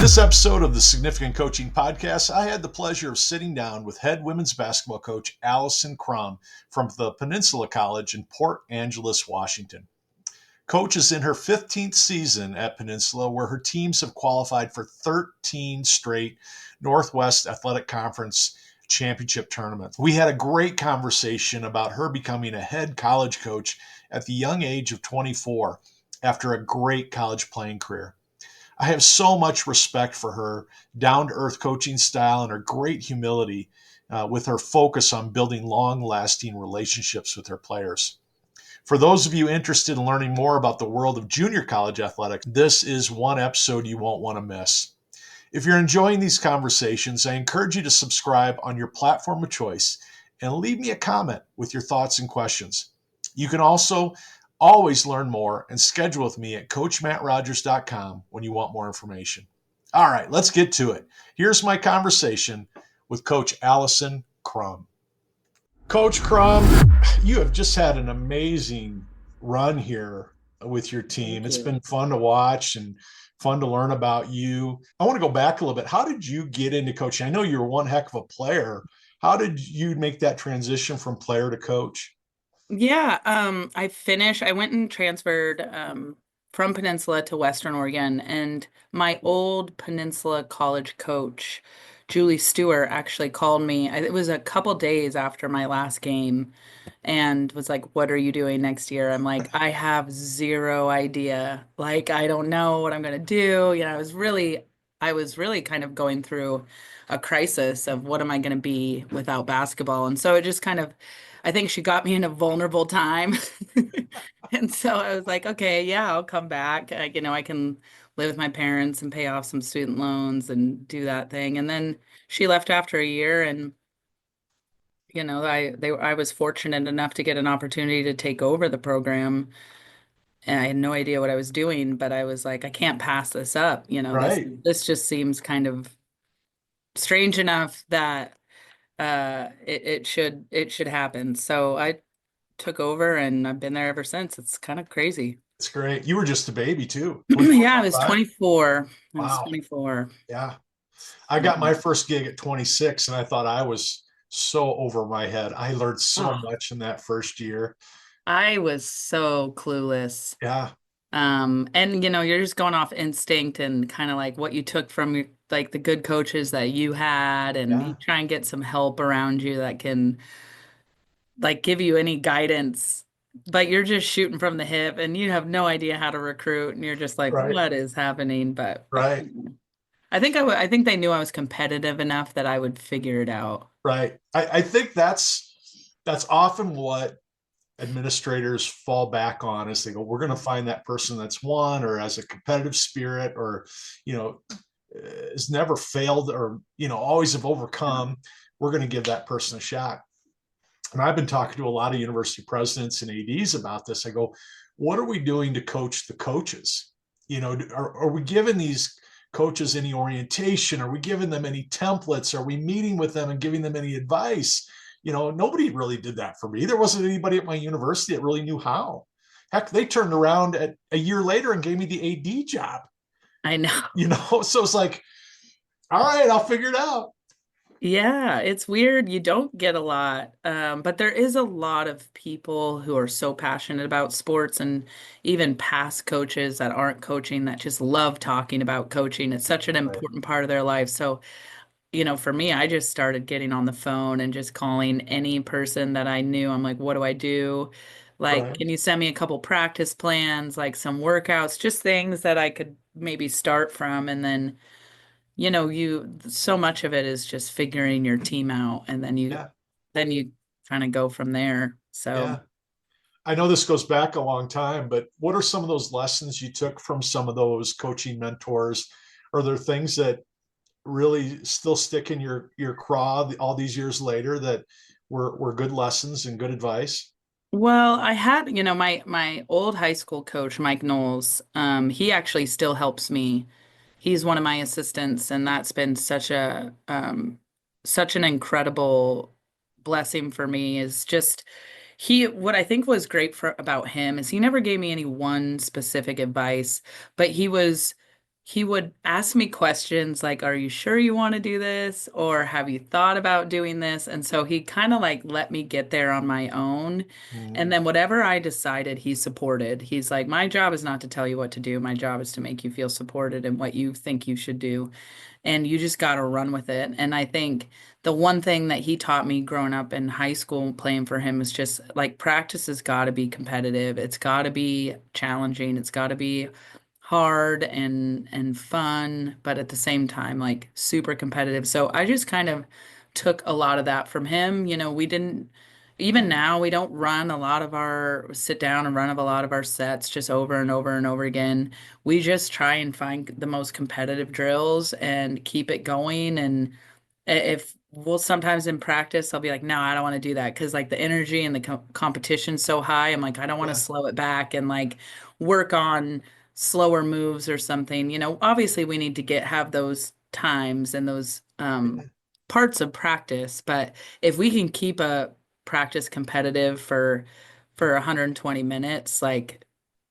This episode of the Significant Coaching Podcast, I had the pleasure of sitting down with head women's basketball coach Alison Crumb from the Peninsula College in Port Angeles, Washington. Coach is in her 15th season at Peninsula, where her teams have qualified for 13 straight Northwest Athletic Conference championship tournaments. We had a great conversation about her becoming a head college coach at the young age of 24 after a great college playing career. I have so much respect for her down-to-earth coaching style and her great humility with her focus on building long-lasting relationships with her players. For those of you interested in learning more about the world of junior college athletics, this is one episode you won't want to miss. If you're enjoying these conversations, I encourage you to subscribe on your platform of choice and leave me a comment with your thoughts and questions. You can also always learn more and schedule with me at coachmattrogers.com when you want more information. All right, let's get to it. Here's my conversation with Coach Alison Crumb. Coach Crumb, you have just had an amazing run here with your team. It's been fun to watch and fun to learn about you. I want to go back a little bit. How did you get into coaching? I know you were one heck of a player. How did you make that transition from player to coach? Yeah, I went and transferred from Peninsula to Western Oregon, and my old Peninsula College coach, Julie Stewart, actually called me. It was a couple days after my last game and was like, "What are you doing next year?" I'm like, "I have zero idea. Like, I don't know what I'm gonna do." I was really kind of going through a crisis of what am I gonna be without basketball. And so it just kind of I think she got me in a vulnerable time. And so I was like, okay, yeah, I'll come back. I can live with my parents and pay off some student loans and do that thing. And then she left after a year, and I was fortunate enough to get an opportunity to take over the program, and I had no idea what I was doing, but I was like, I can't pass this up. This Right. this just seems kind of strange enough that it should happen. So I took over, and I've been there ever since. It's kind of crazy. It's great. You were just a baby too. 24, Yeah, I was 25? 24. I was Wow. 24. Yeah. I got Yeah. my first gig at 26 and I thought I was so over my head. I learned so Oh, much in that first year. I was so clueless. Yeah. And you're just going off instinct and kind of like what you took from like the good coaches that you had, and you Yeah. try and get some help around you that can like give you any guidance, but you're just shooting from the hip and you have no idea how to recruit, and you're just like, Right. what is happening? But Right. I think they knew I was competitive enough that I would figure it out. Right. I think that's often what administrators fall back on is they go, we're going to find that person that's won or has a competitive spirit or, you know, has never failed or, always have overcome. We're going to give that person a shot. And I've been talking to a lot of university presidents and ADs about this. I go, what are we doing to coach the coaches? Are we giving these coaches any orientation? Are we giving them any templates? Are we meeting with them and giving them any advice? Nobody really did that for me. There wasn't anybody at my university that really knew how. Heck, they turned around at a year later and gave me the AD job. I know. So it's like, all right, I'll figure it out. Yeah, it's weird. You don't get a lot, but there is a lot of people who are so passionate about sports, and even past coaches that aren't coaching that just love talking about coaching. It's such an Right. important part of their life. So, for me, I just started getting on the phone and just calling any person that I knew. I'm like, what do I do? Like, Right. can you send me a couple practice plans, like some workouts, just things that I could maybe start from, and then so much of it is just figuring your team out, and then you Yeah. then you kind of go from there. So, Yeah. I know this goes back a long time, but what are some of those lessons you took from some of those coaching mentors? Are there things that really still stick in your craw all these years later that were good lessons and good advice? well, I had, my old high school coach, Mike Knowles, he actually still helps me. He's one of my assistants, and that's been such an incredible blessing for me. Is just what I think was great about him is he never gave me any one specific advice, but he was he would ask me questions like, "Are you sure you want to do this?" Or "Have you thought about doing this?" And so he kind of like let me get there on my own. And Mm, then whatever I decided, he supported. He's like, "My job is not to tell you what to do. My job is to make you feel supported in what you think you should do. And you just got to run with it." And I think the one thing that he taught me growing up in high school playing for him is just like practice has got to be competitive. It's got to be challenging. It's got to be hard and fun, but at the same time like super competitive. So I just kind of took a lot of that from him. We didn't even now we don't run a lot of our sit down and run of a lot of our sets just over and over and over again. We just try and find the most competitive drills and keep it going. And if we'll sometimes in practice, I'll be like, no, I don't want to do that because like the energy and the competition's so high. I'm like, I don't want to yeah. slow it back and like work on slower moves or something. Obviously we need to have those times and those parts of practice, but if we can keep a practice competitive for 120 minutes, like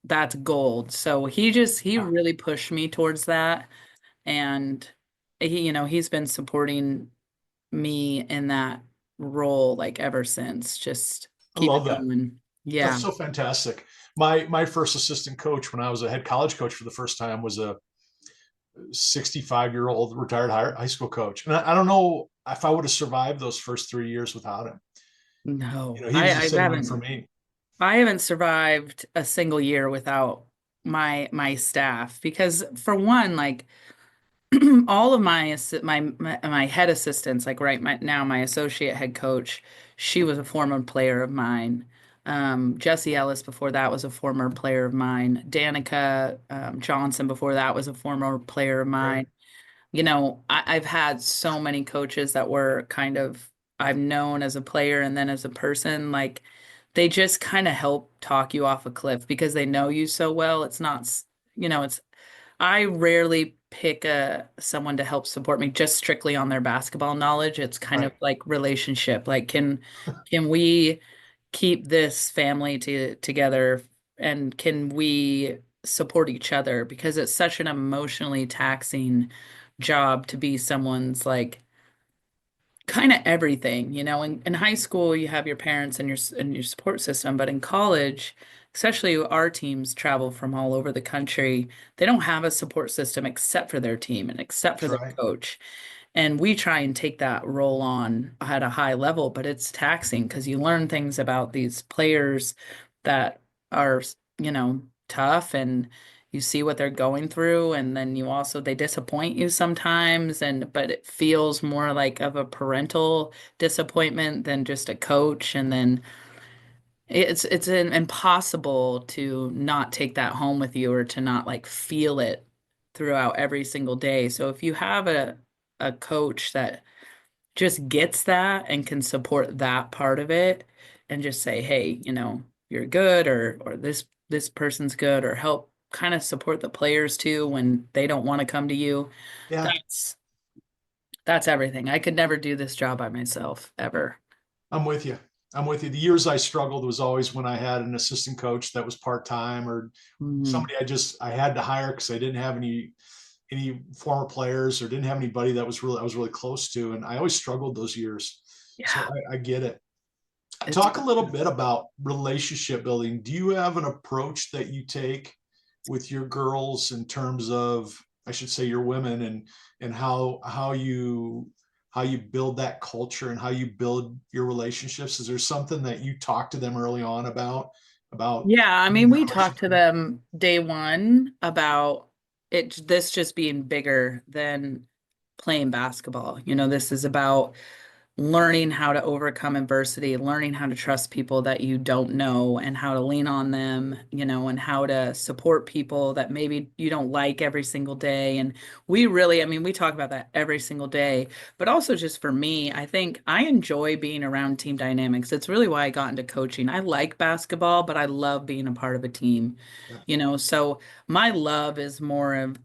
that's gold. So he Yeah. really pushed me towards that. And he's been supporting me in that role like ever since. Just I keep love it that. going. That's Yeah. so fantastic. My first assistant coach when I was a head college coach for the first time was a 65-year-old retired high school coach. And I don't know if I would have survived those first 3 years without him. No, He was the same way for me. I haven't survived a single year without my staff because for one, like all of my head assistants, like now my associate head coach, she was a former player of mine. Jesse Ellis before that was a former player of mine. Danica Johnson before that was a former player of Right. mine. I've had so many coaches that were kind of I've known as a player and then as a person, like they just kind of help talk you off a cliff because they know you so well. It's not, it's I rarely pick someone to help support me just strictly on their basketball knowledge. It's kind of Right. like relationship. Like can we keep this family together and can we support each other because it's such an emotionally taxing job to be someone's like kind of everything, in high school you have your parents and your support system, but in college, especially our teams travel from all over the country, they don't have a support system except for their team and except for That's their right. coach. And we try and take that role on at a high level, but it's taxing because you learn things about these players that are, tough and you see what they're going through. And then they disappoint you sometimes. But it feels more like of a parental disappointment than just a coach. And then impossible to not take that home with you or to not like feel it throughout every single day. So if you have a coach that just gets that and can support that part of it and just say, hey, you're good or this person's good or help kind of support the players too when they don't want to come to you. Yeah. That's that's everything. I could never do this job by myself ever. I'm with you. I'm with you. The years I struggled was always when I had an assistant coach that was part time or Mhm. somebody I had to hire because I didn't have any former players or didn't have anybody that I was really close to, and I always struggled those years. So Yeah, I get it. it's Talk a little bit about relationship building. Do you have an approach that you take with your girls in terms of, I should say, your women and how you build that culture and how you build your relationships? Is there something that you talk to them early on about yeah, I mean, the we talked to relationship? them day one about this just being bigger than playing basketball. This is about learning how to overcome adversity, learning how to trust people that you don't know and how to lean on them, and how to support people that maybe you don't like every single day. And I mean, we talk about that every single day, but also just for me, I think I enjoy being around team dynamics. It's really why I got into coaching. I like basketball, but I love being a part of a team, Yeah. so my love is more of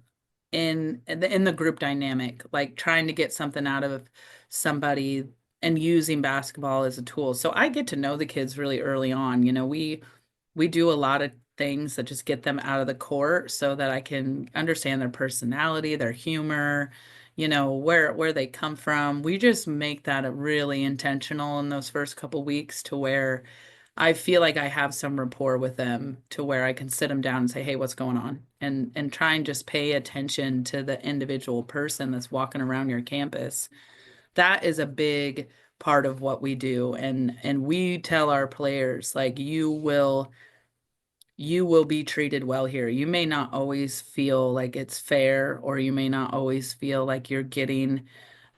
in the group dynamic, like trying to get something out of somebody and using basketball as a tool. So I get to know the kids really early on. We do a lot of things that just get them out of the court so that I can understand their personality, their humor, where they come from. We just make that a really intentional in those first couple weeks to where I feel like I have some rapport with them to where I can sit them down and say, "Hey, what's going on?" And try and just pay attention to the individual person that's walking around your campus. That is a big part of what we do. And we tell our players, like, you will be treated well here. You may not always feel like it's fair, or you may not always feel like you're getting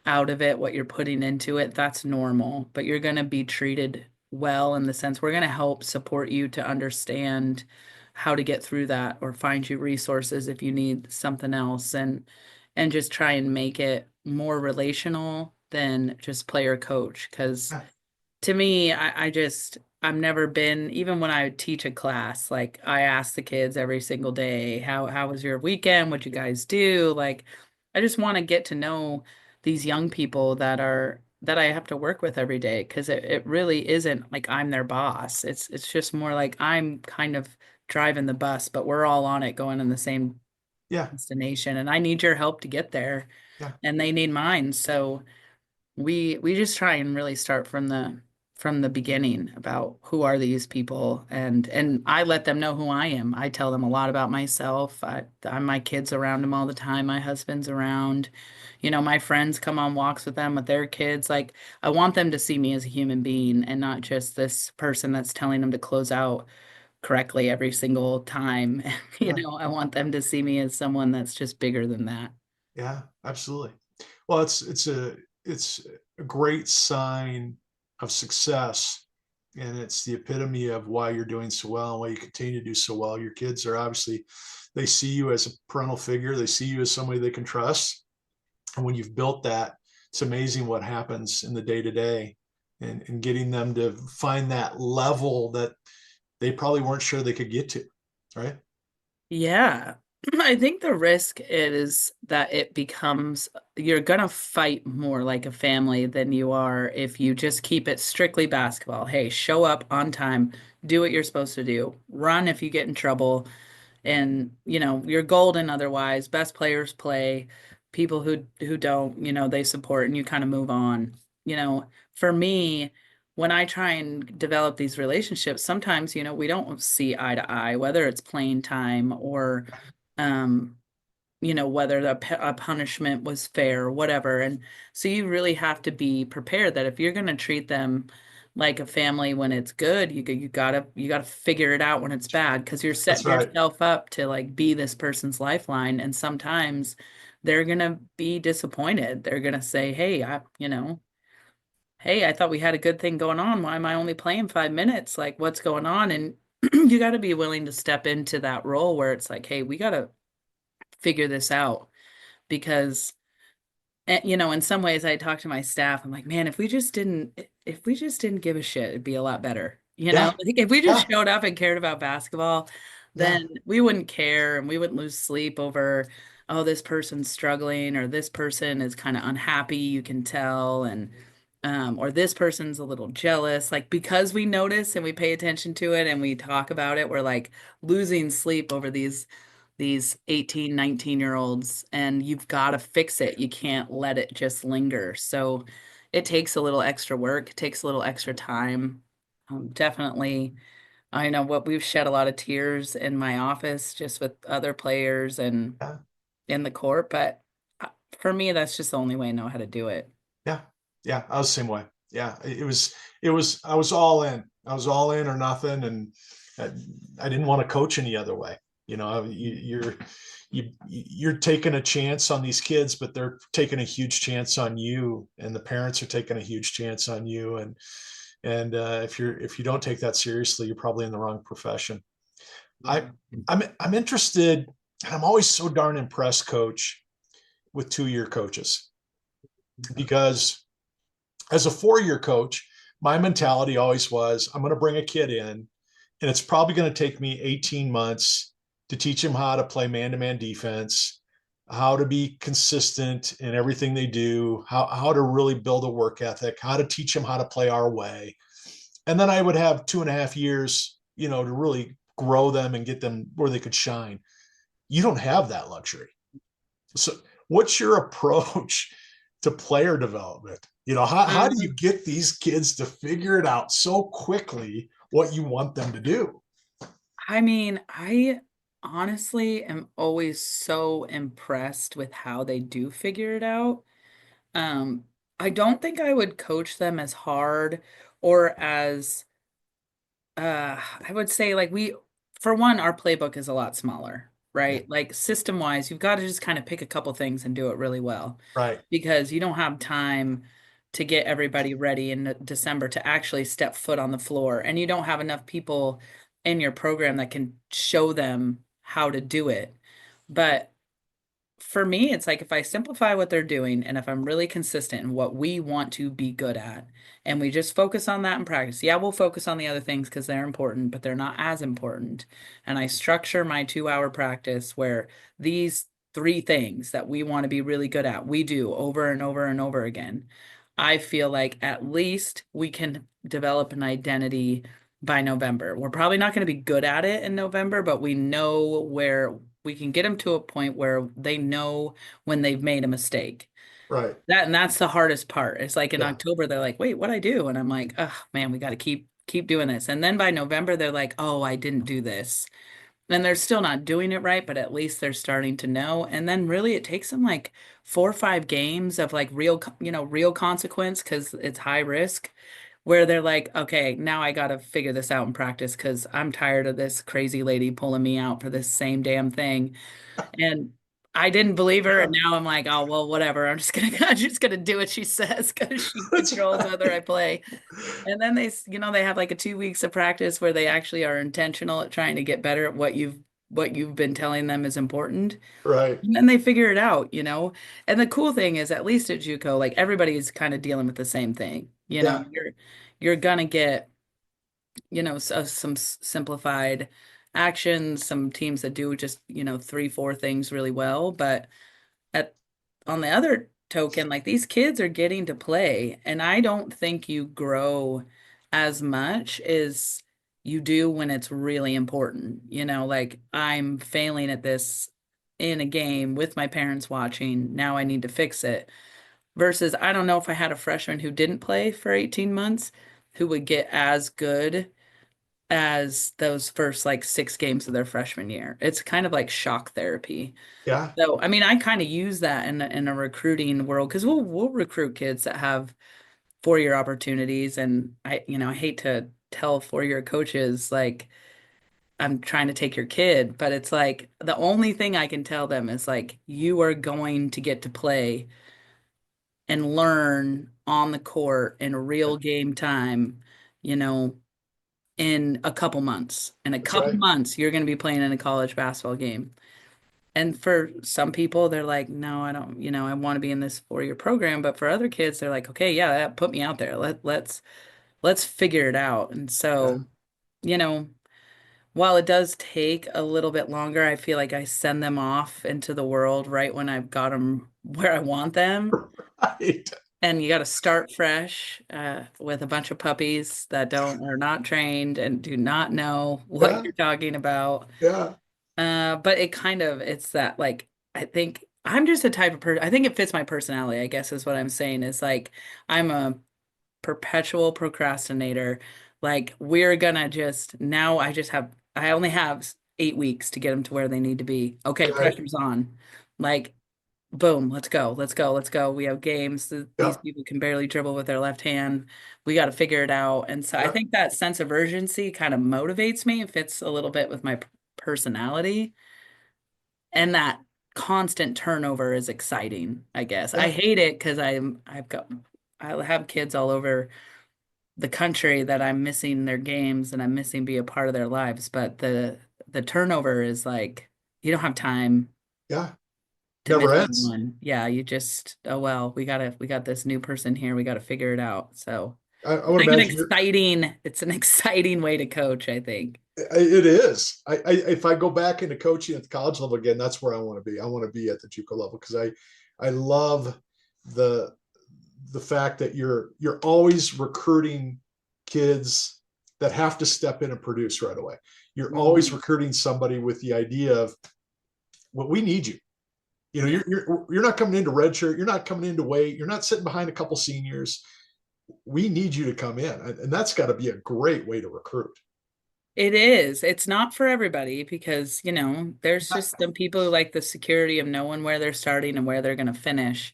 out of it what you're putting into it. That's normal, but you're going to be treated well, in the sense we're going to help support you to understand how to get through that, or find you resources if you need something else, and just try and make it more relational than just player coach. Because Yeah. to me, I've never been, even when I teach a class, like, I ask the kids every single day, how was your weekend? What'd you guys do? Like, I just want to get to know these young people that I have to work with every day, because it really isn't like I'm their boss. It's just more like I'm kind of driving the bus, but we're all on it going in the same Yeah. destination, and I need your help to get there, Yeah. and they need mine. So we just try and really start from the beginning about who are these people, and I let them know who I am. I tell them a lot about myself. I'm my kids around them all the time. My husband's around. My friends come on walks with them with their kids. Like, I want them to see me as a human being, and not just this person that's telling them to close out correctly every single time. Yeah. I want them to see me as someone that's just bigger than that. Yeah, absolutely. Well, it's a great sign of success, and it's the epitome of why you're doing so well and why you continue to do so well. Your kids are obviously, they see you as a parental figure. They see you as somebody they can trust. And when you've built that, it's amazing what happens in the day to day, and getting them to find that level that they probably weren't sure they could get to. Right. Yeah. I think the risk is that it becomes, you're gonna fight more like a family than you are if you just keep it strictly basketball. Hey, show up on time, do what you're supposed to do, run if you get in trouble, and you're golden otherwise. Best players play. People who don't, they support, and you kind of move on. For me, when I try and develop these relationships, sometimes, we don't see eye to eye, whether it's playing time, or um whether a punishment was fair or whatever. And so you really have to be prepared that if you're going to treat them like a family when it's good, you gotta figure it out when it's bad, because you're That's setting right. yourself up to, like, be this person's lifeline. And sometimes they're gonna be disappointed. They're gonna say, hey, I thought we had a good thing going on. Why am I only playing 5 minutes? Like, what's going on? And you got to be willing to step into that role where it's like, hey, we got to figure this out. Because, in some ways, I talk to my staff, I'm like, man, if we just didn't give a shit, it'd be a lot better. Yeah. Like, if we just Yeah. showed up and cared about basketball, Yeah. then we wouldn't care, and we wouldn't lose sleep over, oh, this person's struggling, or this person is kind of unhappy, you can tell, and or this person's a little jealous. Like, because we notice and we pay attention to it and we talk about it, we're like losing sleep over these 18, 19-year-olds, and you've got to fix it. You can't let it just linger. So it takes a little extra work, it takes a little extra time. Definitely, I know what we've shed a lot of tears in my office just with other players and Yeah. in the court, but uh, for me, that's just the only way I know how to do it. Yeah. Yeah. I was the same way. Yeah. I was all in. I was all in or nothing. And I, I didn't want to coach any other way. You're taking a chance on these kids, but they're taking a huge chance on you, and the parents are taking a huge chance on you. And if you don't take that seriously, you're probably in the wrong profession. I, I'm interested, and I'm always so darn impressed, Coach, with 2-year coaches, because as a 4-year coach, my mentality always was, I'm going to bring a kid in, and it's probably going to take me 18 months to teach him how to play man-to-man defense, how to be consistent in everything they do, how to really build a work ethic, how to teach them how to play our way. And then I would have 2.5 years, to really grow them and get them where they could shine. You don't have that luxury. So what's your approach to player development? How do you Um, get these kids to figure it out so quickly what you want them to do? I mean, I honestly am always so impressed with how they do figure it out. Um, I don't think I would coach them as hard or as I would say like for one, our playbook is a lot smaller, Yeah, right? Like system wise, you've got to just kind of pick a couple things and do it really well right, because you don't have time to get everybody ready in December to actually step foot on the floor. And you don't have enough people in your program that can show them how to do it. But for me, it's like if I simplify what they're doing and if I'm really consistent in what we want to be good at, and we just focus on that in practice. Yeah, we'll focus on the other things because they're important, but they're not as important. And I structure my 2 hour practice where these three things that we want to be really good at, we do over and over and over again. I feel like at least we can develop an identity by November. We're probably not going to be good at it in November, but we know where we can get them to a point where they know when they've made a mistake. right. And that's the hardest part. It's like in Yeah, October they're like, "Wait, what I do?" And I'm like, "Oh, man, we got to keep doing this." And then by November they're like, "Oh, I didn't do this." And they're still not doing it right, but at least they're starting to know. And then really it takes them like 4 or 5 games of like real consequence because it's high risk where they're like, okay, now I got to figure this out in practice because I'm tired of this crazy lady pulling me out for this same damn thing. And I didn't believe her, and yeah. now I'm like, oh well, whatever. I'm just gonna do what she says because she That's controls whether I right. play. And then they have like a 2 weeks of practice where they actually are intentional at trying to get better at what you've been telling them is important. Right. And then they figure it out. And the cool thing is, at least at JUCO, like everybody's kind of dealing with the same thing. Yeah, You're gonna get some simplified actions, some teams that do just, 3, 4 things really well. But at on the other token, like these kids are getting to play, and I don't think you grow as much as you do when it's really important. Like I'm failing at this in a game with my parents watching. Now I need to fix it. Versus, I don't know if I had a freshman who didn't play for 18 months who would get as good as those first like 6 games of their freshman year. It's kind of like shock therapy. yeah, So, I mean, I kind of use that in a recruiting world because we'll recruit kids that have 4 year opportunities, and I hate to tell 4 year coaches like I'm trying to take your kid, but it's like the only thing I can tell them is like you are going to get to play and learn on the court in real game time, you know, in a couple months. In a that's couple right. months, you're going to be playing in a college basketball game. And for some people, they're like, no, I don't, I want to be in this 4 year program. But for other kids, they're like, okay, yeah, that put me out there. Let's figure it out. And Yeah. so, you know, while it does take a little bit longer, I feel like I send them off into the world right when I've got them where I want them. Right. And you got to start fresh with a bunch of puppies that are not trained and do not know what Yeah, you're talking about. yeah, But it's that like I think I'm just a type of person. I think it fits my personality, I guess is what I'm saying. Is like I'm a perpetual procrastinator. Like we're gonna just now I only have 8 weeks to get them to where they need to be. Okay, right. pressure's on. Like boom, let's go, let's go, let's go. We have games. These Yeah, people can barely dribble with their left hand. We got to figure it out. And so I yeah, think that sense of urgency kind of motivates me. It fits a little bit with my personality. And that constant turnover is exciting, I guess. I yeah, hate it because I have kids all over the country that I'm missing their games and I'm missing be a part of their lives. But the turnover is like you don't have time yeah. to miss Never ends. anyone. Yeah, you just, oh well, we got this new person here. We got to figure it out. So I it's would like imagine it's an exciting way to coach, I think. it is. If I go back into coaching at the college level again, that's where I want to be. I want to be at the JUCO level because I love the the fact that you're always recruiting kids that have to step in and produce right away. You're always Mhm. recruiting somebody with the idea of, well, we need you. You know, Yeah. you're not coming into redshirt. You're not coming into weight. You're not sitting behind a couple seniors. We need you to come in, and that's got to be a great way to recruit. It is. It's not for everybody because, there's just some people who like the security of knowing where they're starting and where they're going to finish.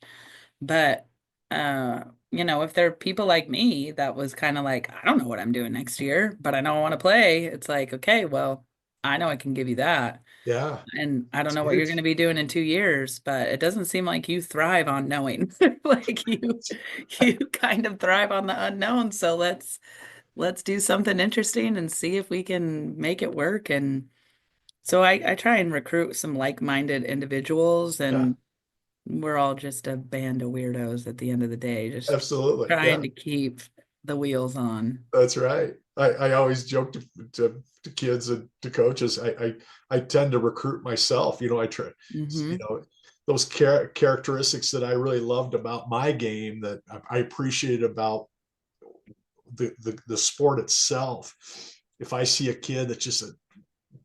But, if there are people like me that was kind of like, I don't know what I'm doing next year, but I know I want to play. It's like, okay, well, I know I can give you that. Yeah, And I don't it's know what you're going to huge. be doing in 2 years, but it doesn't seem like you thrive on knowing. Like you kind of thrive on the unknown. So let's do something interesting and see if we can make it work. And so I try and recruit some like-minded individuals, Yeah, and we're all just a band of weirdos at the end of the day, just absolutely. trying Yeah, to keep the wheels on. that's right. I always joke to kids and to coaches. I tend to recruit myself. I try, you Hmm. know, those characteristics that I really loved about my game that I appreciated about the sport itself. If I see a kid that just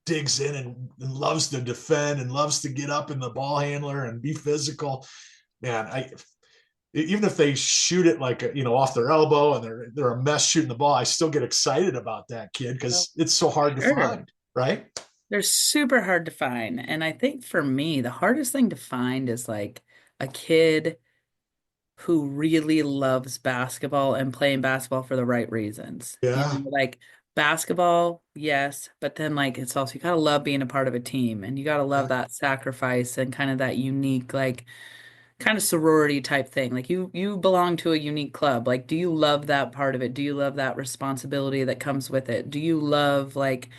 digs in and loves to defend and loves to get up in the ball handler and be physical, man, even if they shoot it like off their elbow and they're a mess shooting the ball, I still get excited about that kid Oh, because it's so hard to sure. find, right? They're super hard to find. And I think for me, the hardest thing to find is like a kid who really loves basketball and playing basketball for the right reasons. Yeah, Like basketball, yes, but then like it's also you gotta love being a part of a team and you gotta love yeah, that sacrifice and kind of that unique like kind of sorority type thing. Like you belong to a unique club. Like do you love that part of it? Do you love that responsibility that comes with it? Do you love like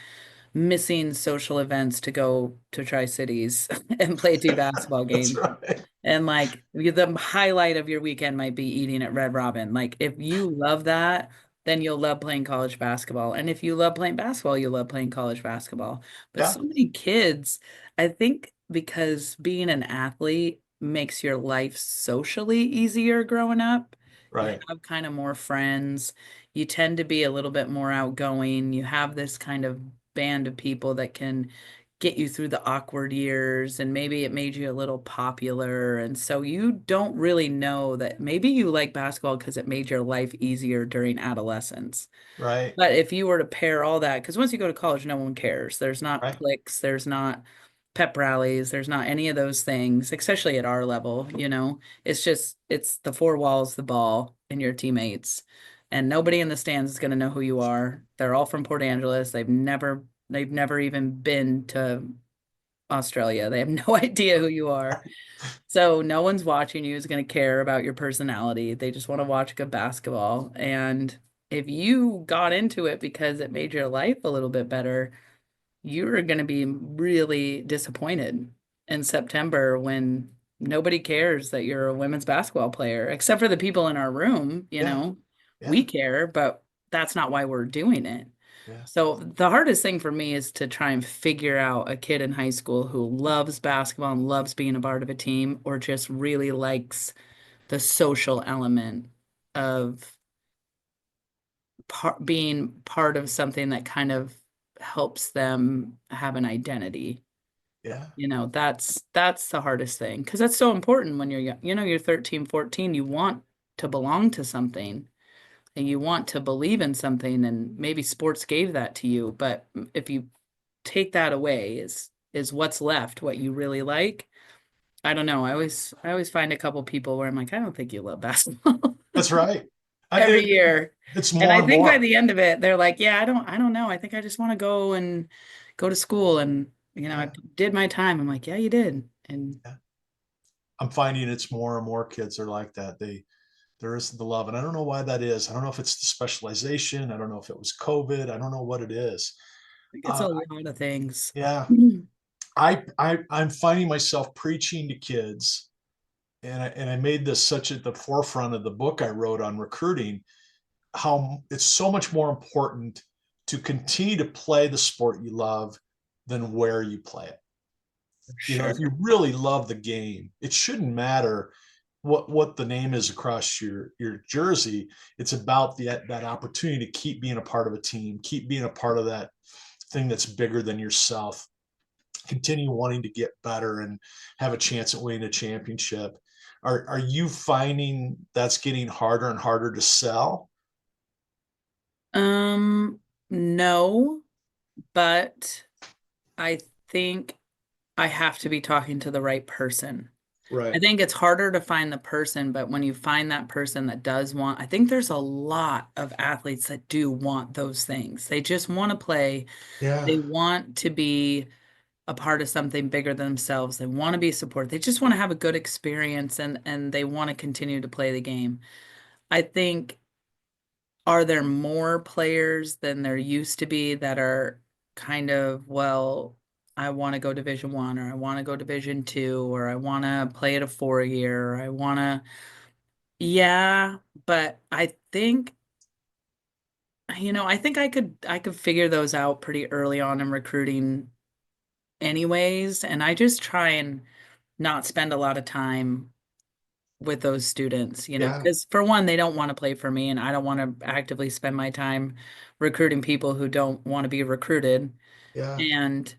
missing social events to go to Tri-Cities and play two basketball that's games? right. And like the highlight of your weekend might be eating at Red Robin. Like if you love that, then you'll love playing college basketball. And if you love playing basketball, you'll love playing college basketball. But Yeah, so many kids, I think because being an athlete makes your life socially easier growing up. You right, have kind of more friends. You tend to be a little bit more outgoing. You have this kind of band of people that can get you through the awkward years, and maybe it made you a little popular, and so you don't really know that maybe you like basketball because it made your life easier during adolescence. right, But if you were to pair all that, because once you go to college, no one cares. There's not right. cliques, there's not pep rallies, there's not any of those things, especially at our level. It's the four walls, the ball, and your teammates. And nobody in the stands is going to know who you are. They're all from Port Angeles. They've never even been to Australia. They have no idea who you are. So no one's watching you is going to care about your personality. They just want to watch good basketball. And if you got into it because it made your life a little bit better, you're going to be really disappointed in September when nobody cares that you're a women's basketball player, except for the people in our room, Yeah, we yeah, care, but that's not why we're doing it. yeah, So the hardest thing for me is to try and figure out a kid in high school who loves basketball and loves being a part of a team or just really likes the social element of being part of something that kind of helps them have an identity. yeah, That's the hardest thing because that's so important when you're young. You're 13, 14, you want to belong to something and you want to believe in something, and maybe sports gave that to you, but if you take that away, is what's left what you really like? I don't know. I always find a couple people where I'm like, I don't think you love basketball that's right. every year. It's And more I and think by more. the end of it, they're like, yeah, I don't know. I think I just want to go and go to school and I Yeah, did my time. I'm like, yeah, you did. And yeah. I'm finding it's more and more kids are like that. There isn't the love, and I don't know why that is. I don't know if it's the specialization. I don't know if it was COVID. I don't know what it is. think it's Uh, a lot of things. yeah, I'm finding myself preaching to kids, and I made this such at the forefront of the book I wrote on recruiting. How it's so much more important to continue to play the sport you love than where you play it. Sure. If you really love the game, it shouldn't matter what the name is across your jersey. It's about that opportunity to keep being a part of a team, keep being a part of that thing that's bigger than yourself. Continue wanting to get better and have a chance at winning a championship. Are you finding that's getting harder and harder to sell? Um, no, but I think I have to be talking to the right person. I Right. think it's harder to find the person, but when you find that person that does want, I think there's a lot of athletes that do want those things. They just want to play. Yeah. They want to be a part of something bigger than themselves. They want to be supported. They just want to have a good experience and they want to continue to play the game. I think are there more players than there used to be that are kind of, well, I want to go Division 1 or I want to go Division 2 or I want to play at a 4 year or I want to, yeah, but I think, I think I could figure those out pretty early on in recruiting anyways, and I just try and not spend a lot of time with those students, Yeah. because for one, they don't want to play for me, and I don't want to actively spend my time recruiting people who don't want to be recruited. Yeah. And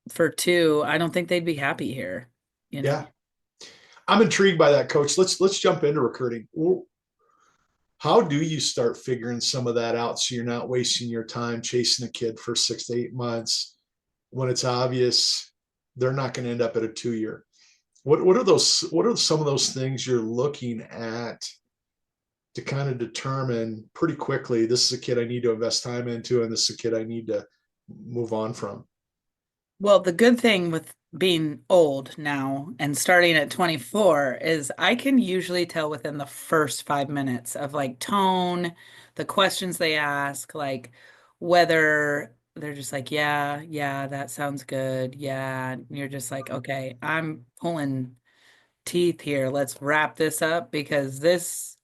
for two, I don't think they'd be happy here, you know. Yeah. I'm intrigued by that, coach. Let's jump into recruiting. How do you start figuring some of that out so you're not wasting your time chasing a kid for 6 to 8 months when it's obvious they're not going to end up at a 2 year? What are some of those things you're looking at to kind of determine pretty quickly, this is a kid I need to invest time into, and this is a kid I need to move on from? Well, the good thing with being old now and starting at 24 is I can usually tell within the first 5 minutes of like tone, the questions they ask, like whether they're just like, yeah, yeah, that sounds good. Yeah. And you're just like, okay, I'm pulling teeth here. Let's wrap this up because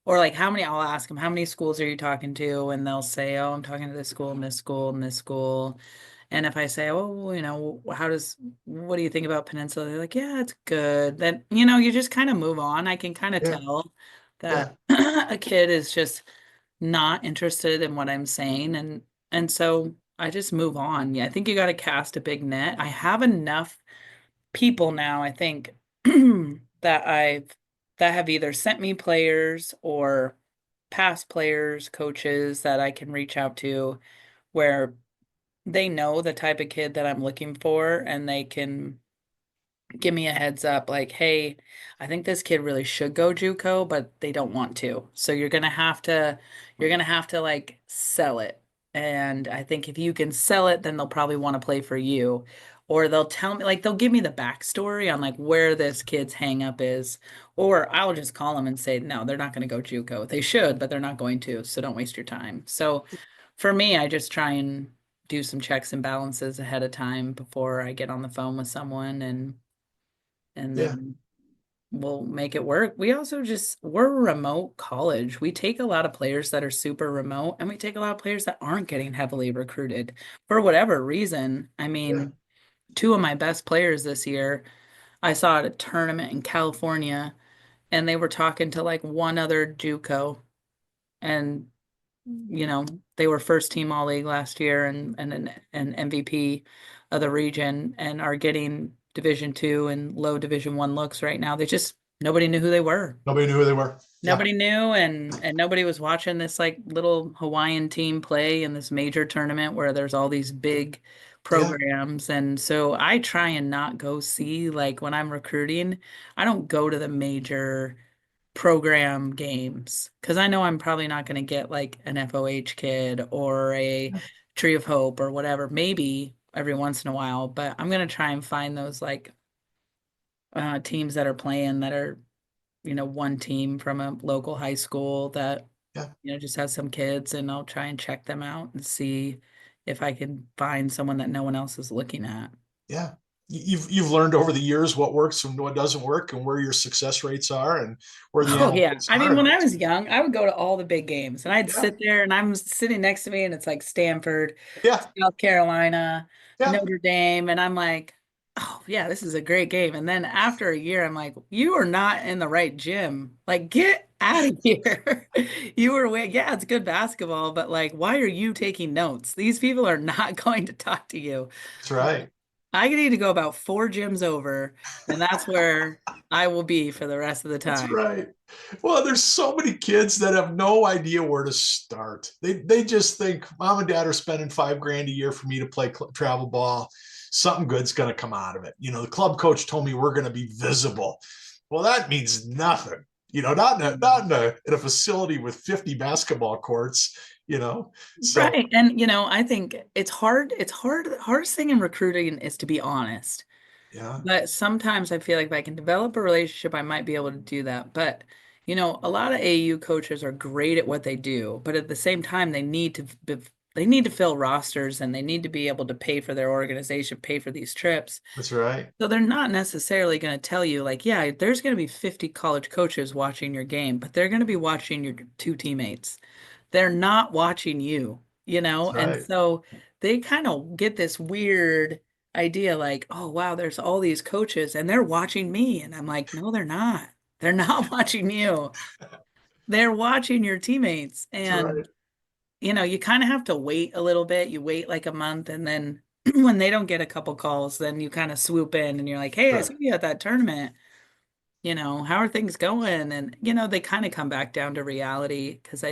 or like I'll ask them, how many schools are you talking to? And they'll say, oh, I'm talking to this school and this school and this school. And if I say, oh, what do you think about Peninsula? They're like, yeah, it's good. Then, you just kind of move on. I can kind of Yeah. tell that Yeah. a kid is just not interested in what I'm saying. And so I just move on. Yeah, I think you got to cast a big net. I have enough people now, I think, that that have either sent me players or past players, coaches that I can reach out to where they know the type of kid that I'm looking for and they can give me a heads up like, hey, I think this kid really should go JUCO, but they don't want to. So you're gonna have to like sell it. And I think if you can sell it, then they'll probably want to play for you. Or they'll tell me, like, they'll give me the backstory on like where this kid's hang up is. Or I'll just call them and say, no, they're not going to go JUCO. They should, but they're not going to. So don't waste your time. So for me, I just try and do some checks and balances ahead of time before I get on the phone with someone and Yeah. then we'll make it work. We're a remote college. We take a lot of players that are super remote and we take a lot of players that aren't getting heavily recruited for whatever reason. I Yeah. mean, two of my best players this year, I saw at a tournament in California and they were talking to like one other JUCO and they were first team all league last year and an MVP of the region and are getting Division 2 and low Division 1 looks right now. Nobody knew who they were. Nobody knew who they were. Yeah. Nobody knew and nobody was watching this like little Hawaiian team play in this major tournament where there's all these big Yeah. programs. And so I try and not go see like when I'm recruiting, I don't go to the major program games because I know I'm probably not going to get like an FOH kid or a Tree of Hope or whatever, maybe every once in a while, but I'm going to try and find those like teams that are playing that are, one team from a local high school that, Yeah. just has some kids and I'll try and check them out and see if I can find someone that no one else is looking at. Yeah. You've learned over the years what works and what doesn't work, and where your success rates are, and where the Oh yeah. analytics I mean, are. when I was young, I would go to all the big games and I'd Yeah. sit there and I'm sitting next to me and it's like Stanford, Yeah. South Carolina, Yeah. Notre Dame, and I'm like, oh yeah, this is a great game. And then after a year, I'm like, you are not in the right gym. Like, get out of here. You were way, yeah, it's good basketball, but like, why are you taking notes? These people are not going to talk to you. That's right. I need to go about 4 gyms over, and that's where I will be for the rest of the That's time. right. Well, there's so many kids that have no idea where to start. They just think mom and dad are spending 5 grand a year for me to play travel ball. Something good's going to come out of it. The club coach told me we're going to be visible. Well, that means nothing. Not in a facility with 50 basketball courts. So Right. And I think it's hard. It's hard. The hardest thing in recruiting is to be honest. yeah, But sometimes I feel like if I can develop a relationship, I might be able to do that. But, a lot of AU coaches are great at what they do, but at the same time, they need to fill rosters and they need to be able to pay for their organization, pay for these trips. that's right. So they're not necessarily going to tell you like, yeah, there's going to be 50 college coaches watching your game, but they're going to be watching your two teammates. They're not watching you, That's And right. so they kind of get this weird idea like, oh, wow, there's all these coaches and they're watching me. And I'm like, no, they're not. They're not watching you. They're watching your teammates. That's And, right. you kind of have to wait a little bit. You wait like a month and then when they don't get a couple calls, then you kind of swoop in and you're like, hey, I Right. saw you at that tournament. How are things going? And, they kind of come back down to reality because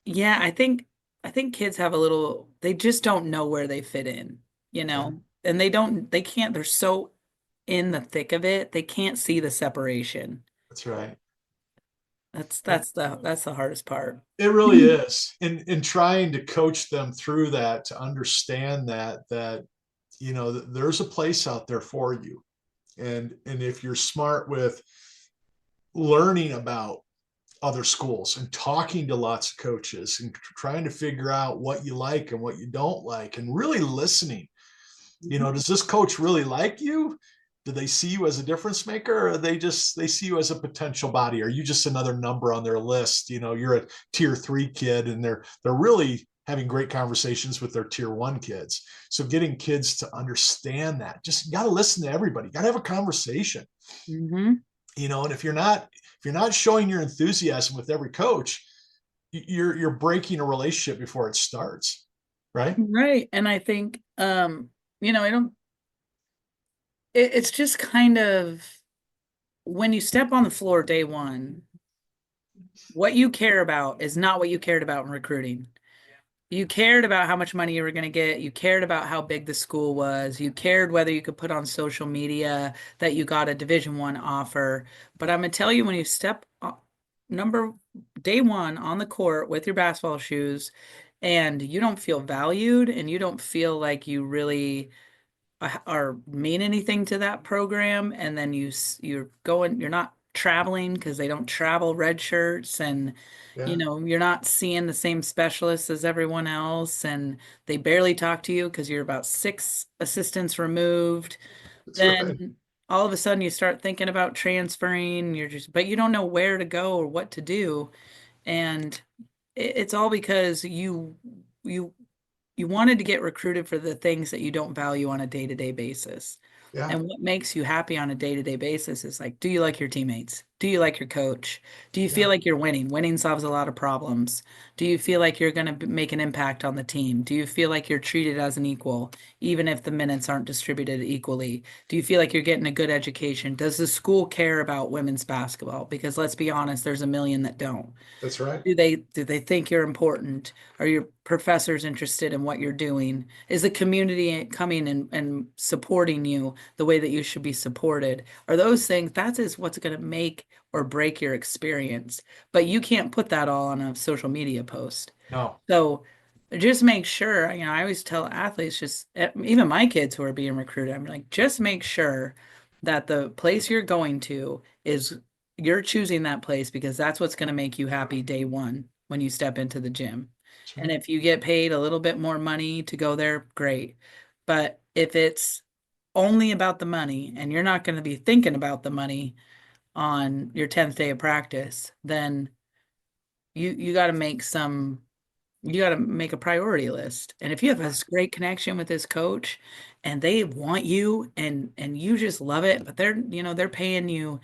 yeah, I think kids have a little, they just don't know where they fit in, Yeah, and they can't, they're so in the thick of it, they can't see the separation. that's right. That's the hardest part. It really is. In trying to coach them through that, to understand that there's a place out there for you. And if you're smart with learning about other schools and talking to lots of coaches and trying to figure out what you like and what you don't like and really listening. Mhm. Does this coach really like you? Do they see you as a difference maker, or they see you as a potential body? Are you just another number on their list? You're a tier 3 kid and they're really having great conversations with their tier 1 kids. So getting kids to understand that, just you got to listen to everybody, you got to have a conversation. Mhm. And if you're not showing your enthusiasm with every coach, you're breaking a relationship before it starts, right? Right. And I think, I don't, it's just kind of when you step on the floor day one, what you care about is not what you cared about in recruiting. You cared about how much money you were going to get. You cared about how big the school was. You cared whether you could put on social media that you got a Division 1 offer. But I'm going to tell you, when you step number day one on the court with your basketball shoes and you don't feel valued and you don't feel like you really are mean anything to that program, and then you're not traveling because they don't travel red shirts, and Yeah, you're not seeing the same specialists as everyone else, and they barely talk to you because you're about 6 assistants removed. that's right. Then all of a sudden you start thinking about transferring, but you don't know where to go or what to do, and it's all because you you wanted to get recruited for the things that you don't value on a day-to-day basis. Yeah, And what makes you happy on a day-to-day basis is like, do you like your teammates? Do you like your coach? Do you feel yeah, like you're winning? Winning solves a lot of problems. Do you feel like you're going to make an impact on the team? Do you feel like you're treated as an equal, even if the minutes aren't distributed equally? Do you feel like you're getting a good education? Does the school care about women's basketball? Because let's be honest, there's a million that don't. that's right. Do they think you're important? Are your professors interested in what you're doing? Is the community coming and supporting you the way that you should be supported? Are those things, that is what's going to make or break your experience. But you can't put that all on a social media post. No, So just make sure, I always tell athletes, just even my kids who are being recruited, I'm like, just make sure that the place you're going to is you're choosing that place because that's what's going to make you happy day one when you step into the gym. that's And right. if you get paid a little bit more money to go there, great. But if it's only about the money and you're not going to be thinking about the money on your 10th day of practice, then you got to make some You got to make a priority list. And if you have this great connection with this coach and they want you and you just love it, but they're paying you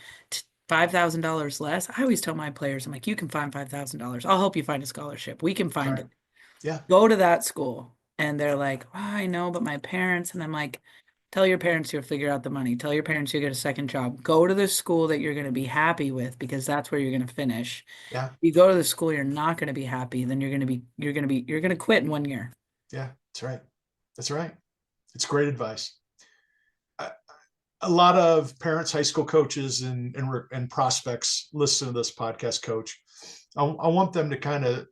$5,000 less. I always tell my players, I'm like, you can find $5,000. I'll help you find a scholarship. We can find Right. it. Yeah. Go to that school. And they're like, oh, I know, but my parents. And I'm like, tell your parents you'll figure out the money. Tell your parents you'll get a second job. Go to the school that you're going to be happy with because that's where you're going to finish. Yeah. You go to the school you're not going to be happy, then you're going to quit in 1 year. Yeah. That's right. That's right. It's great advice. I, a lot of parents, high school coaches, and prospects listen to this podcast, Coach. I want them to kind of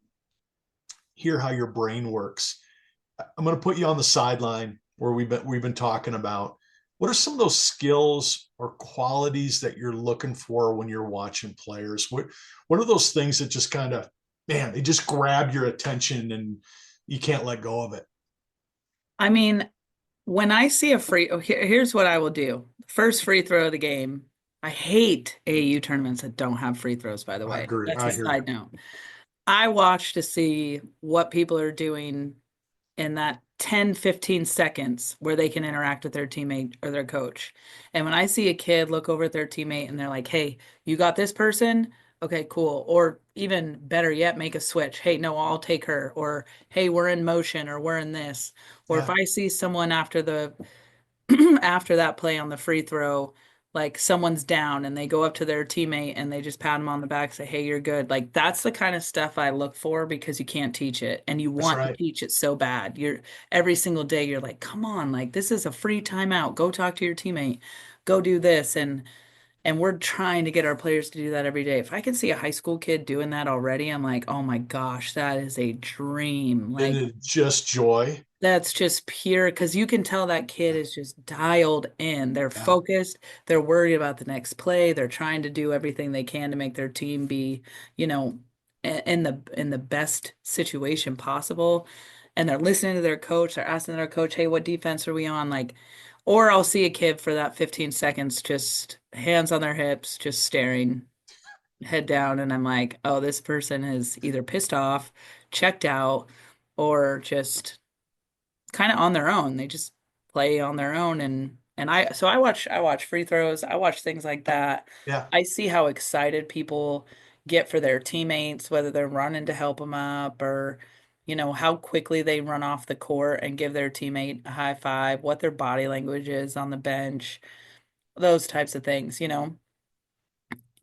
hear how your brain works. I'm going to put you on the sideline where we've been talking about. What are some of those skills or qualities that you're looking for when you're watching players? What are those things that just kind of, man, they just grab your attention and you can't let go of it? I mean, when I see here's what I will do. First free throw of the game. I hate AAU tournaments that don't have free throws, by the I way. agree. That's a I hear you. side note. I watch to see what people are doing in that 10, 15 seconds where they can interact with their teammate or their coach. And when I see a kid look over at their teammate and they're like, hey, you got this person? Okay, cool. Or even better yet, make a switch. Hey, no, I'll take her. Or hey, we're in motion or we're in this. Or if Yeah, I see someone after the after that play on the free throw, like someone's down and they go up to their teammate and they just pat them on the back, say, hey, you're good. Like that's the kind of stuff I look for because you can't teach it and you that's want to right. teach it so bad. You're every single day you're like, come on, like this is a free timeout. Go talk to your teammate. Go do this. And we're trying to get our players to do that every day. If I can see a high school kid doing that already, I'm like, oh my gosh, that is a dream. It Like is just joy. that's just pure because you can tell that kid is just dialed in. They're Yeah, focused. They're worried about the next play. They're trying to do everything they can to make their team be, you know, in the best situation possible. And they're listening to their coach. They're asking their coach, "Hey, what defense are we on?" Like, or I'll see a kid for that 15 seconds, just hands on their hips, just staring, head down, and I'm like, "Oh, this person is either pissed off, checked out, or just." Kind of on their own. They just play on their own and I watch free throws. I watch things like that. yeah, I see how excited people get for their teammates, whether they're running to help them up or how quickly they run off the court and give their teammate a high five, what their body language is on the bench, those types of things.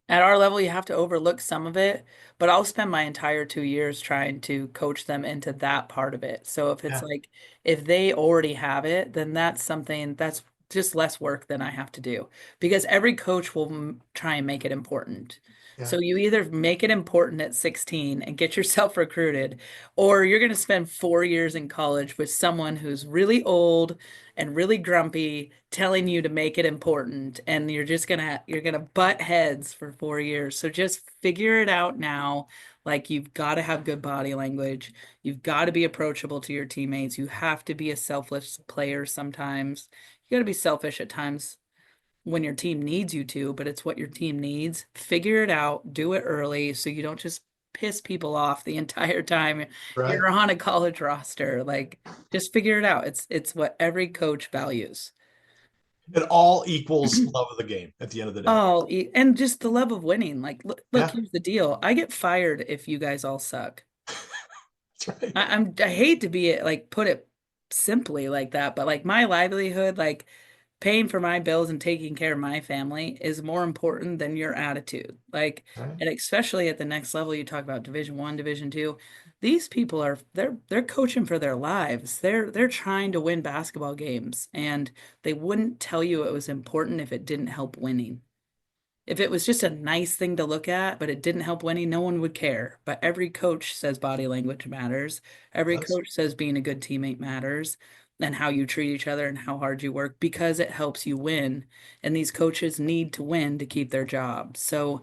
At our level, you have to overlook some of it, but I'll spend my entire 2 years trying to coach them into that part of it. So if it's yeah, like, if they already have it, then that's something that's just less work than I have to do because every coach will try and make it important. yeah. So you either make it important at 16 and get yourself recruited, or you're going to spend 4 years in college with someone who's really old and really grumpy telling you to make it important and you're gonna butt heads for 4 years. So just figure it out now. Like you've got to have good body language. You've got to be approachable to your teammates. You have to be a selfless player sometimes. You got to be selfish at times when your team needs you to, but it's what your team needs. Figure it out, do it early so you don't just piss people off the entire time Right. you're on a college roster. Like just figure it out. It's what every coach values. It all equals love of the game at the end of the day. Oh, and just the love of winning. Like, look, Yeah, here's the deal. I get fired if you guys all suck. that's right. I hate to be like put it simply like that, but like my livelihood, like paying for my bills and taking care of my family is more important than your attitude. Like, Right. and especially at the next level, you talk about Division 1, Division 2. These people they're coaching for their lives. They're trying to win basketball games, and they wouldn't tell you it was important if it didn't help winning. If it was just a nice thing to look at, but it didn't help winning, no one would care. But every coach says body language matters. Every That's coach says being a good teammate matters and how you treat each other and how hard you work because it helps you win. And these coaches need to win to keep their job. So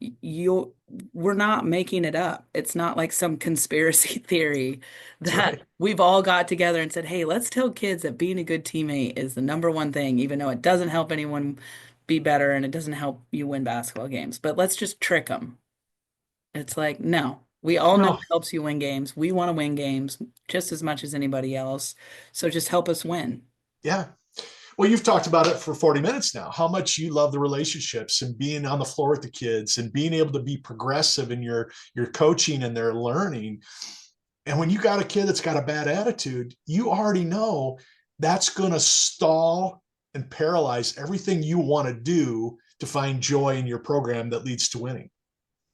you we're not making it up. It's not like some conspiracy theory that's that right. we've all got together and said, "Hey, let's tell kids that being a good teammate is the number one thing, even though it doesn't help anyone be better and it doesn't help you win basketball games. But let's just trick them." It's like, no. We all know No, it helps you win games. We want to win games just as much as anybody else. So just help us win. yeah. Well, you've talked about it for 40 minutes now, how much you love the relationships and being on the floor with the kids and being able to be progressive in your coaching and their learning. And when you got a kid that's got a bad attitude, you already know that's going to stall and paralyze everything you want to do to find joy in your program that leads to winning.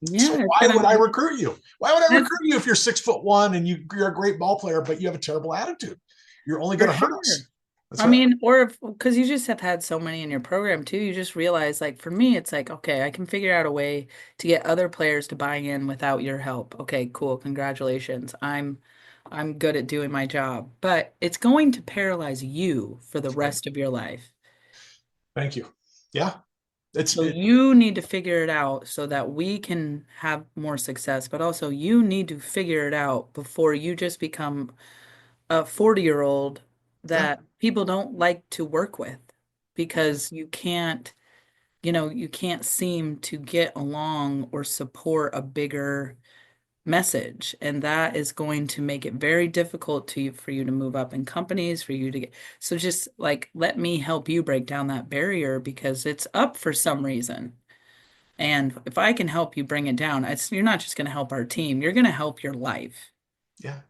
So Yeah, it's why would I gonna recruit you? Why would I that's recruit you if you're 6'1" and you're a great ball player, but you have a terrible attitude? You're only for going to hurt sure. us. That's I right. mean, or if because you just have had so many in your program too, you just realize like for me, it's like, okay, I can figure out a way to get other players to buy in without your help. Okay, cool. Congratulations. I'm good at doing my job. But it's going to paralyze you for the That's right. rest of your life. Thank you. Yeah. It's So it. you need to figure it out so that we can have more success, but also you need to figure it out before you just become a 40-year-old Yeah. that people don't like to work with because you can't seem to get along or support a bigger message. And that is going to make it very difficult for you to move up in companies, for you to get. So just like, let me help you break down that barrier because it's up for some reason. And if I can help you bring it down, you're not just going to help our team, you're going to help your life. Yeah.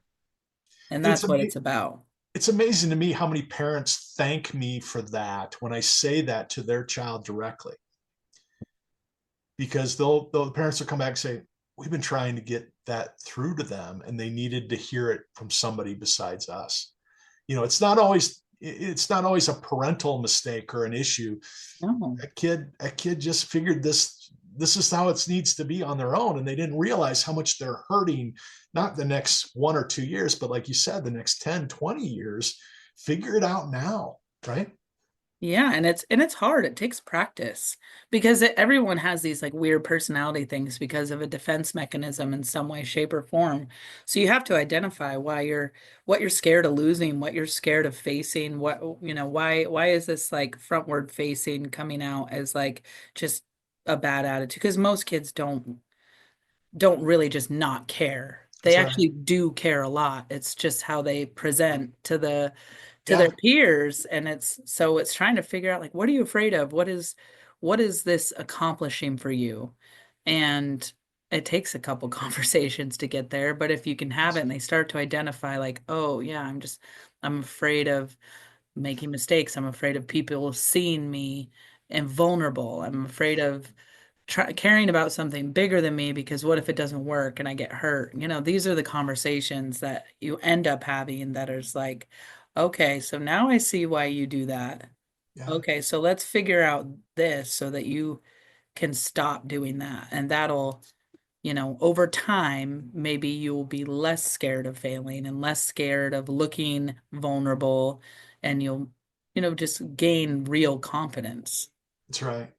And And it's that's what it's about. it's amazing to me how many parents thank me for that when I say that to their child directly, because the parents will come back and say, we've been trying to get that through to them and they needed to hear it from somebody besides us. It's not always a parental mistake or an issue. No. A kid just figured this is how it needs to be on their own, and they didn't realize how much they're hurting, not the next 1 or 2 years, but like you said, the next 10, 20 years. Figure it out now, right? Yeah, and it's hard. It takes practice because everyone has these like weird personality things because of a defense mechanism in some way, shape, or form. So you have to identify what you're scared of losing, what you're scared of facing, why is this like frontward facing coming out as like just a bad attitude? Because most kids don't really just not care. They That's right. actually do care a lot. It's just how they present to Yeah. their peers, and it's trying to figure out like what are you afraid of? What is this accomplishing for you? And it takes a couple conversations to get there, but if you can have it and they start to identify like, oh yeah, I'm afraid of making mistakes. I'm afraid of people seeing me and vulnerable. I'm afraid of caring about something bigger than me because what if it doesn't work and I get hurt? These are the conversations that you end up having that is like, okay, so now I see why you do that. Yeah. Okay, so let's figure out this so that you can stop doing that. And that'll, over time, maybe you'll be less scared of failing and less scared of looking vulnerable and you'll, just gain real confidence. That's right.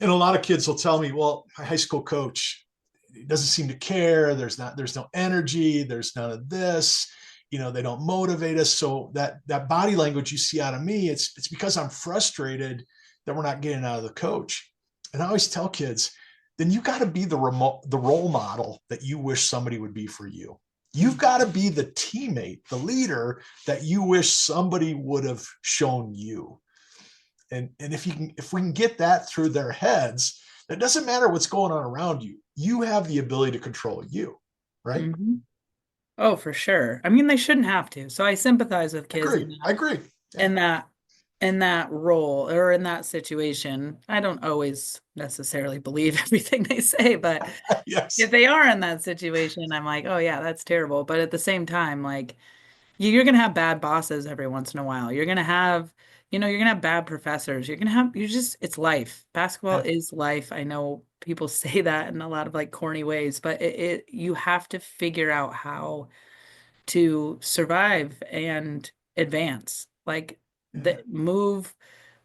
And a lot of kids will tell me, well, my high school coach, he doesn't seem to care. There's no energy. There's none of this. They don't motivate us. So that body language you see out of me, it's because I'm frustrated that we're not getting out of the coach. And I always tell kids, then you got to be the role model that you wish somebody would be for you. You've got to be the teammate, the leader that you wish somebody would have shown you. And if we can get that through their heads, it doesn't matter what's going on around you. You have the ability to control you, right? Mm-hmm. Oh, for sure. I mean, they shouldn't have to. So I sympathize with I kids agree. I agree. Yeah. in that in that role or in that situation. I don't always necessarily believe everything they say, but if Yes. they are in that situation, I'm like, oh yeah, that's terrible. But at the same time, like you're gonna have bad bosses every once in a while. You're gonna have bad professors. It's life. Basketball Yeah. is life. I know people say that in a lot of like corny ways, but you have to figure out how to survive and advance. Like Yeah. move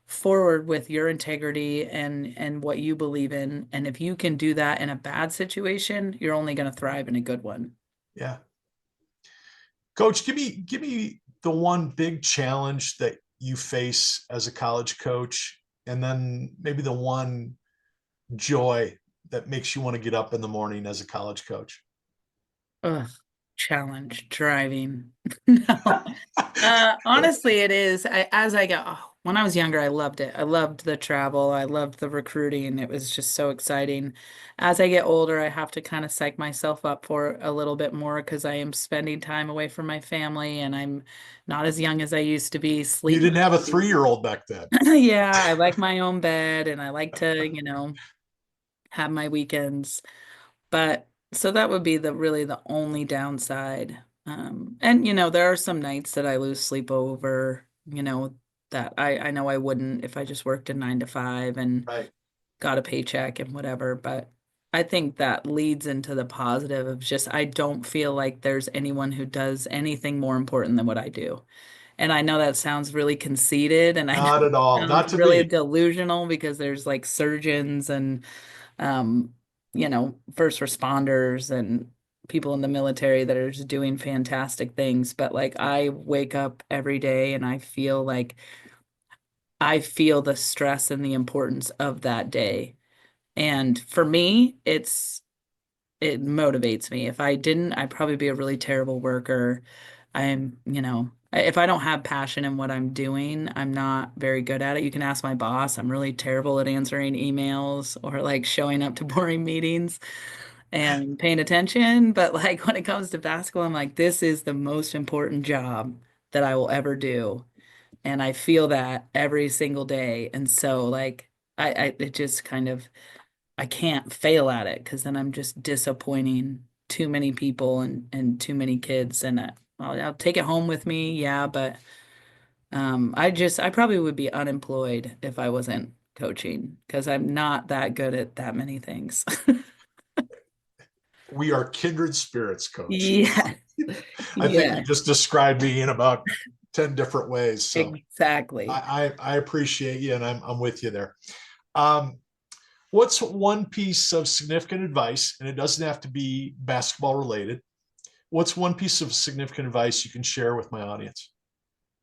forward with your integrity and what you believe in. And if you can do that in a bad situation, you're only going to thrive in a good one. Yeah. Coach, give me the one big challenge that you face as a college coach, and then maybe the one joy that makes you want to get up in the morning as a college coach. Ugh, challenge driving. No. Honestly, it is. As I got, when I was younger, I loved it. I loved the travel. I loved the recruiting. It was just so exciting. As I get older, I have to kind of psych myself up for it a little bit more because I am spending time away from my family and I'm not as young as I used to be. You Sleep. didn't have a 3-year-old back then. Yeah, I like my own bed and I like to, have my weekends. But so that would be the really the only downside. And there are some nights that I lose sleep over, that I know I wouldn't if I just worked a 9 to 5 and Right. got a paycheck and whatever. But I think that leads into the positive of just I don't feel like there's anyone who does anything more important than what I do. And I know that sounds really conceited and I know Not at it all. Not sounds to really me. delusional because there's like surgeons and um, first responders and people in the military that are just doing fantastic things. But like I wake up every day and I feel the stress and the importance of that day. And for me, it motivates me. If I didn't, I'd probably be a really terrible worker. If I don't have passion in what I'm doing, I'm not very good at it. You can ask my boss. I'm really terrible at answering emails or like showing up to boring meetings and paying attention. But like when it comes to basketball, I'm like, this is the most important job that I will ever do. And I feel that every single day. And so like it just kind of I can't fail at it because then I'm just disappointing too many people and too many kids. And I'll take it home with me, yeah, but I probably would be unemployed if I wasn't coaching because I'm not that good at that many things. We are kindred spirits, coach. Yes, I think you yes, just described me in about 10 different ways. So exactly. I appreciate you and I'm with you there. Um, what's one piece of significant advice, and it doesn't have to be basketball related? What's one piece of significant advice you can share with my audience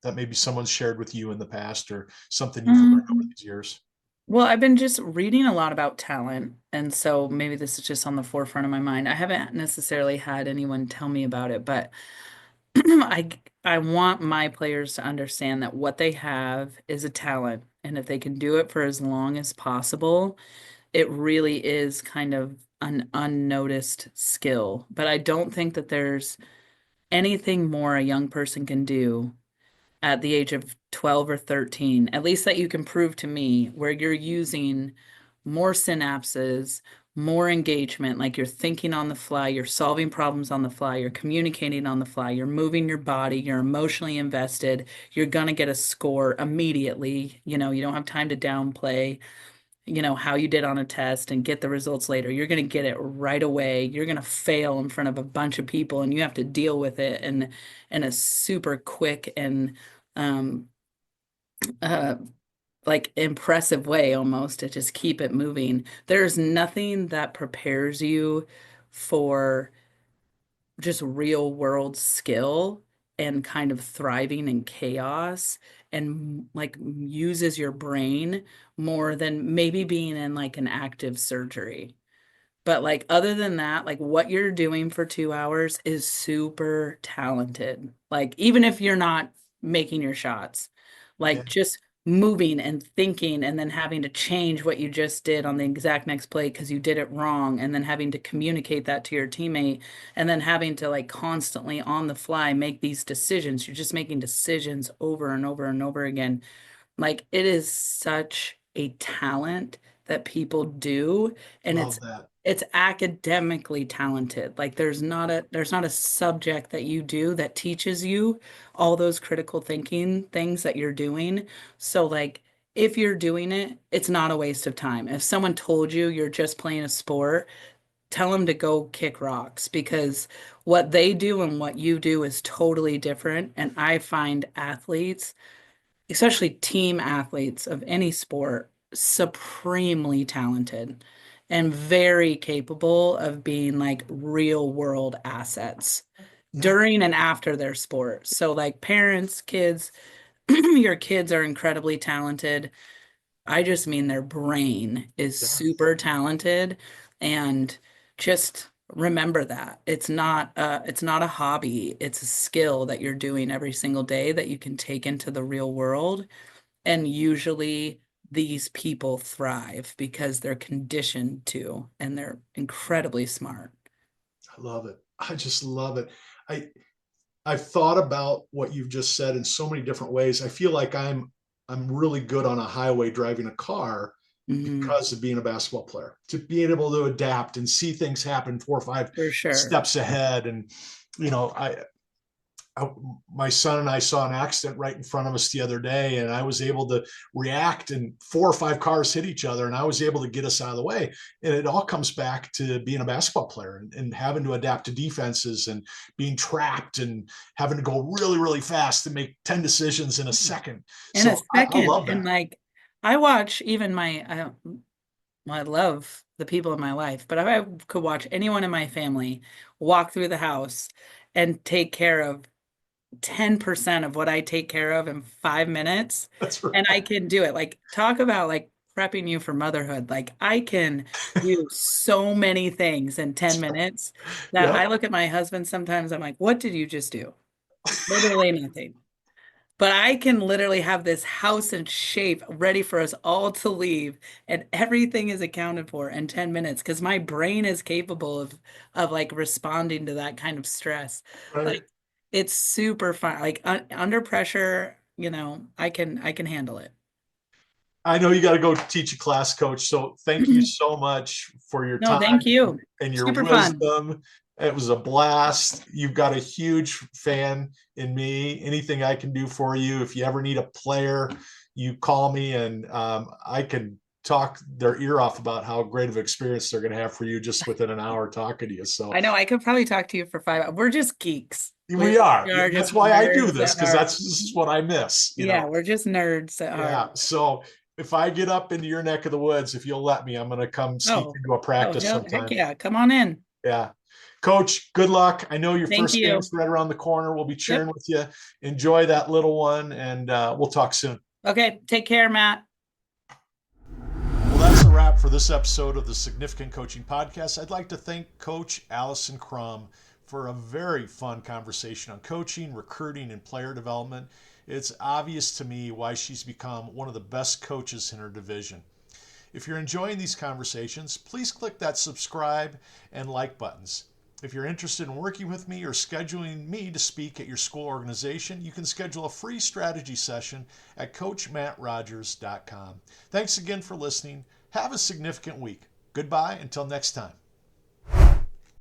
that maybe someone's shared with you in the past or something you've learned over Um, these years? well, I've been just reading a lot about talent, and so maybe this is just on the forefront of my mind. I haven't necessarily had anyone tell me about it, but I I want my players to understand that what they have is a talent, and if they can do it for as long as possible, it really is kind of an unnoticed skill. But I don't think that there's anything more a young person can do at the age of 12 or 13, at least that you can prove to me, where you're using more synapses, more engagement, like you're thinking on the fly, you're solving problems on the fly, you're communicating on the fly, you're moving your body, you're emotionally invested, you're going to get a score immediately. You don't have time to downplay, how you did on a test and get the results later. You're going to get it right away. You're going to fail in front of a bunch of people and you have to deal with it in a super quick and um uh like impressive way almost to just keep it moving. There's nothing that prepares you for just real world skill and kind of thriving in chaos and like uses your brain more than maybe being in like an active surgery. But like other than that, like what you're doing for 2 hours is super talented. Like even if you're not making your shots, Yeah. like just moving and thinking and then having to change what you just did on the exact next play because you did it wrong and then having to communicate that to your teammate and then having to like constantly on the fly make these decisions. You're just making decisions over and over and over again. Like it is such a talent that people do, and Love that. it's academically talented. Like there's not a subject that you do that teaches you all those critical thinking things that you're doing. So like if you're doing it, it's not a waste of time. If someone told you you're just playing a sport, tell them to go kick rocks because what they do and what you do is totally different. And I find athletes, especially team athletes of any sport, supremely talented and very capable of being like real world assets Yeah. during and after their sport. So, like parents, kids, your kids are incredibly talented. I just mean their brain is Yeah. super talented and just remember that it's not a hobby. It's a skill that you're doing every single day that you can take into the real world. And usually these people thrive because they're conditioned to, and they're incredibly smart. I love it. I just love it. I I've thought about what you've just said in so many different ways. I feel like I'm really good on a highway driving a car Hmm. because of being a basketball player, to being able to adapt and see things happen 4 or 5 For sure. steps ahead. And you know, I, my son and I saw an accident right in front of us the other day, and I was able to react, and 4 or 5 cars hit each other, and I was able to get us out of the way. And it all comes back to being a basketball player and having to adapt to defenses and being trapped and having to go really, really fast and make 10 decisions in a second. In a So I second, love and that. like I watch even I love the people in my life, but if I could watch anyone in my family walk through the house and take care of 10% of what I take care of in 5 minutes, That's and I right. can do it. Like, talk about like prepping you for motherhood. Like, I can do so many things in 10 minutes that I Yep. look at my husband sometimes, I'm like, what did you just do? Literally nothing. But I can literally have this house in shape ready for us all to leave, and everything is accounted for in 10 minutes because my brain is capable of like responding to that kind of stress. Right. Like, it's super fun. Like under pressure, I can handle it. I know you got to go teach a class, coach. So thank you so much for your No, time thank you. and your Super fun. wisdom. It was a blast. You've got a huge fan in me. Anything I can do for you, if you ever need a player, you call me, and I can talk their ear off about how great of experience they're going to have for you just within an hour talking to you. So I know I could probably talk to you for 5 hours. We're just geeks. We we are. are That's just why I do nerds this, at because heart. that's this is what I miss. Yeah, we're just nerds at heart. Yeah. So if I get up into your neck of the woods, if you'll let me, I'm going to come sneak Oh, into a oh, practice heck sometime. yeah. Come on in. Yeah. Coach, good luck. I know your Thank first you. game's right around the corner. We'll be cheering Yep. with you. Enjoy that little one, and we'll talk soon. Okay. Take care, Matt. Well, that's a wrap for this episode of the Significant Coaching Podcast. I'd like to thank Coach Alison Crumb for a very fun conversation on coaching, recruiting, and player development. It's obvious to me why she's become one of the best coaches in her division. If you're enjoying these conversations, please click that subscribe and like buttons. If you're interested in working with me or scheduling me to speak at your school organization, you can schedule a free strategy session at coachmattrogers.com. Thanks again for listening. Have a significant week. Goodbye until next time.